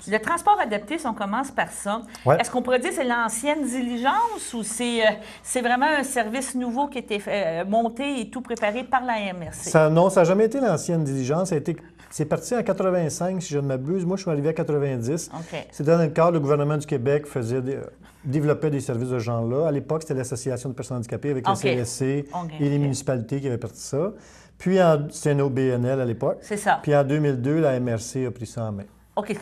Le transport adapté, si on commence par ça, Ouais. est-ce qu'on pourrait dire que c'est l'ancienne diligence ou c'est vraiment un service nouveau qui a été monté et tout préparé par la MRC? Non, ça n'a jamais été l'ancienne diligence. C'est parti en 85, si je ne m'abuse. Moi, je suis arrivé à 90. OK. C'était dans le cadre, le gouvernement du Québec développait des services de ce genre-là. À l'époque, c'était l'Association de personnes handicapées avec le OK. CSC OK, et les OK. municipalités qui avaient parti ça. Puis, c'était un OBNL à l'époque. C'est ça. Puis, en 2002, la MRC a pris ça en main. OK.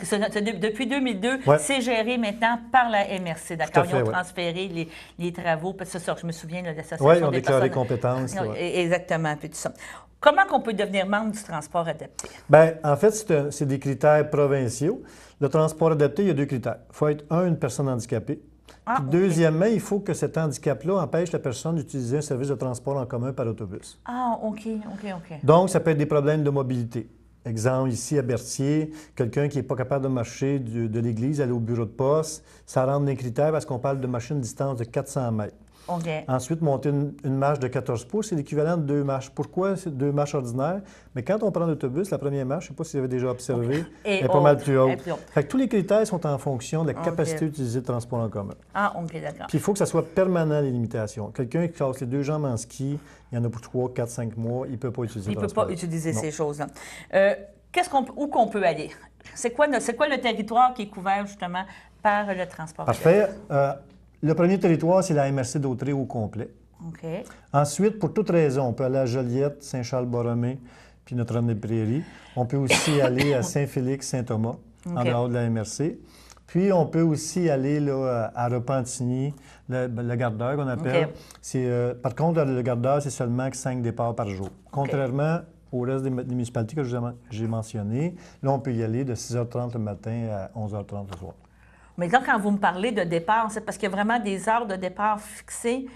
Depuis 2002, Ouais. c'est géré maintenant par la MRC, d'accord? Tout à fait, Ils ont ouais. transféré les travaux. Parce que c'est ça, je me souviens de l'association Oui, ils ont des déclaré personnes... compétence. Non, Ouais. exactement, puis tout ça. Comment qu'on peut devenir membre du transport adapté? Bien, en fait, c'est des critères provinciaux. Le transport adapté, il y a deux critères. Il faut être, une personne handicapée. Ah, Puis OK. deuxièmement, il faut que cet handicap-là empêche la personne d'utiliser un service de transport en commun par autobus. Ah, OK. Donc, ça peut être des problèmes de mobilité. Exemple, ici à Berthier, quelqu'un qui n'est pas capable de marcher de l'église, aller au bureau de poste, ça rentre dans les critères parce qu'on parle de marcher une distance de 400 mètres. OK. Ensuite, monter une marche de 14 pouces, c'est l'équivalent de 2 marches. Pourquoi c'est 2 marches ordinaires? Mais quand on prend l'autobus, la première marche, je ne sais pas si vous avez déjà observé, Et elle est pas mal haute. plus Elle haute. est plus haute. Fait que tous les critères sont en fonction de la OK. capacité d'utiliser le transport en commun. Ah, OK, d'accord. Puis il faut que ça soit permanent, les limitations. Quelqu'un qui casse les deux jambes en ski, il y en a pour 3, 4, 5 mois, il ne peut pas utiliser Il le ne peut transport. pas utiliser Non. ces choses-là. Où qu'on peut aller? C'est quoi le territoire qui est couvert justement par le transport? Parfait. Le premier territoire, c'est la MRC d'Autrey au complet. OK. Ensuite, pour toute raison, on peut aller à Joliette, Saint-Charles-Borromée, puis Notre-Dame-des-Prairies. On peut aussi aller à Saint-Félix, Saint-Thomas, en OK. dehors de la MRC. Puis, on peut aussi aller là, à Repentigny, le Gardeur qu'on appelle. OK. Par contre, le Gardeur, c'est seulement 5 départs par jour. Contrairement au reste des municipalités que j'ai mentionnées, là, on peut y aller de 6h30 le matin à 11h30 le soir. Mais là, quand vous me parlez de départ, c'est parce qu'il y a vraiment des heures de départ fixées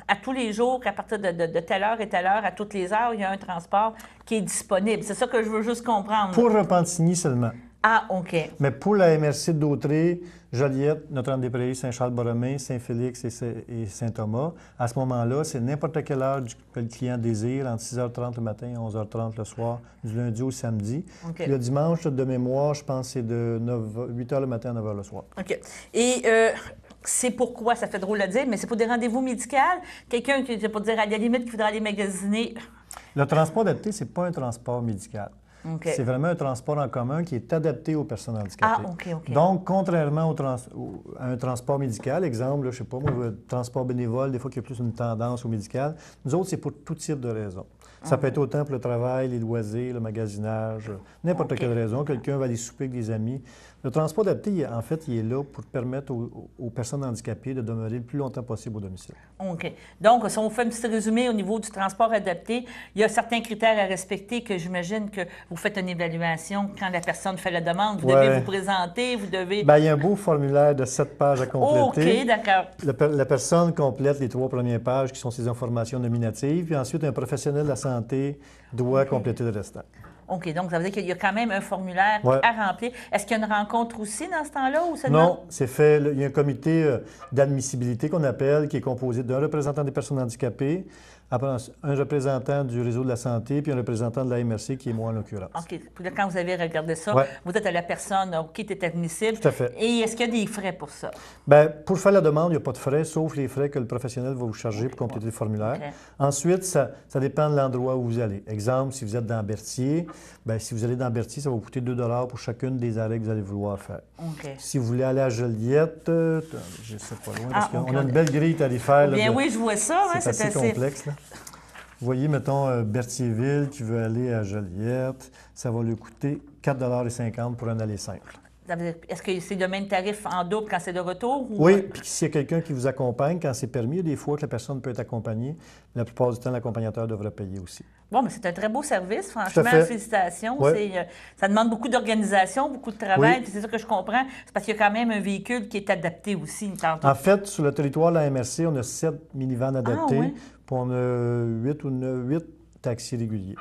à tous les jours, qu'à partir de telle heure et telle heure, à toutes les heures, il y a un transport qui est disponible. C'est ça que je veux juste comprendre. Pour Repentigny seulement. Ah, OK. Mais pour la MRC d'Autrey, Joliette, Notre-Dame-des-Prairies, Saint-Charles-Borromée, Saint-Félix et Saint-Thomas, à ce moment-là, c'est n'importe quelle heure que le client désire, entre 6h30 le matin et 11h30 le soir, du lundi au samedi. OK. Puis le dimanche, de mémoire, je pense que c'est de 8h le matin à 9h le soir. OK. Et c'est pourquoi, ça fait drôle à dire, mais c'est pour des rendez-vous médicaux? Quelqu'un qui, pour dire à la limite, qui voudrait aller magasiner? Le transport adapté, ce n'est pas un transport médical. OK. C'est vraiment un transport en commun qui est adapté aux personnes handicapées. Ah, OK. Donc, contrairement à un transport médical, exemple, là, je ne sais pas, moi, le transport bénévole, des fois qu'il y a plus une tendance au médical, nous autres, c'est pour tout type de raisons. Ça peut être autant pour le travail, les loisirs, le magasinage, n'importe quelle raison. Quelqu'un va aller souper avec des amis. Le transport adapté, en fait, il est là pour permettre aux personnes handicapées de demeurer le plus longtemps possible au domicile. OK. Donc, si on fait un petit résumé au niveau du transport adapté, il y a certains critères à respecter que j'imagine que vous faites une évaluation quand la personne fait la demande. Vous devez vous présenter, vous devez... Bien, il y a un beau formulaire de 7 pages à compléter. OK, d'accord. La personne complète les 3 premières pages qui sont ses informations nominatives, puis ensuite, un professionnel de la santé doit compléter le restant. OK, donc ça veut dire qu'il y a quand même un formulaire à remplir. Est-ce qu'il y a une rencontre aussi dans ce temps-là ou seulement... Non, c'est fait. Il y a un comité d'admissibilité qu'on appelle, qui est composé d'un représentant des personnes handicapées, après un représentant du réseau de la santé, puis un représentant de la MRC, qui est moi en l'occurrence. OK. Puis là, quand vous avez regardé ça, vous êtes à la personne qui est admissible. Tout à fait. Et est-ce qu'il y a des frais pour ça? Bien, pour faire la demande, il n'y a pas de frais, sauf les frais que le professionnel va vous charger pour compléter le formulaire. OK. Ensuite, ça dépend de l'endroit où vous allez. Exemple, si vous êtes dans Berthier, bien, si vous allez dans Berthier, ça va vous coûter 2 $ pour chacune des arrêts que vous allez vouloir faire. OK. Si vous voulez aller à Joliette, je ne sais pas loin, parce qu'on OK. a une belle grille tarifaire. Bien, oui, je vois ça. C'est assez complexe. Là. Vous voyez, mettons, Berthierville qui veut aller à Joliette, ça va lui coûter 4,50 $ pour un aller simple. Est-ce que c'est le même tarif en double quand c'est de retour? Ou... Oui, puis s'il y a quelqu'un qui vous accompagne, quand c'est permis, il y a des fois que la personne peut être accompagnée. La plupart du temps, l'accompagnateur devrait payer aussi. Bon, mais c'est un très beau service, franchement. Félicitations. Oui. Ça demande beaucoup d'organisation, beaucoup de travail. Oui. Puis c'est ça que je comprends. C'est parce qu'il y a quand même un véhicule qui est adapté aussi. En fait, sur le territoire de la MRC, on a 7 minivans adaptés, oui? puis on a 8 taxis réguliers.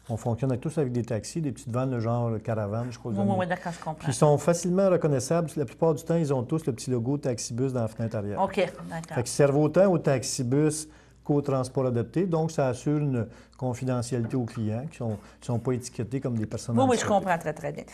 On fonctionne tous avec des taxis, des petites vannes, genre caravane, je crois. Oui, d'accord, je comprends. Puis ils sont facilement reconnaissables. La plupart du temps, ils ont tous le petit logo Taxibus dans la fenêtre arrière. OK, d'accord. Fait qu'ils servent autant au Taxibus qu'au transport adapté. Donc, ça assure une confidentialité aux clients qui ne sont pas étiquetés comme des personnes handicapées. Oui, je comprends très, très bien.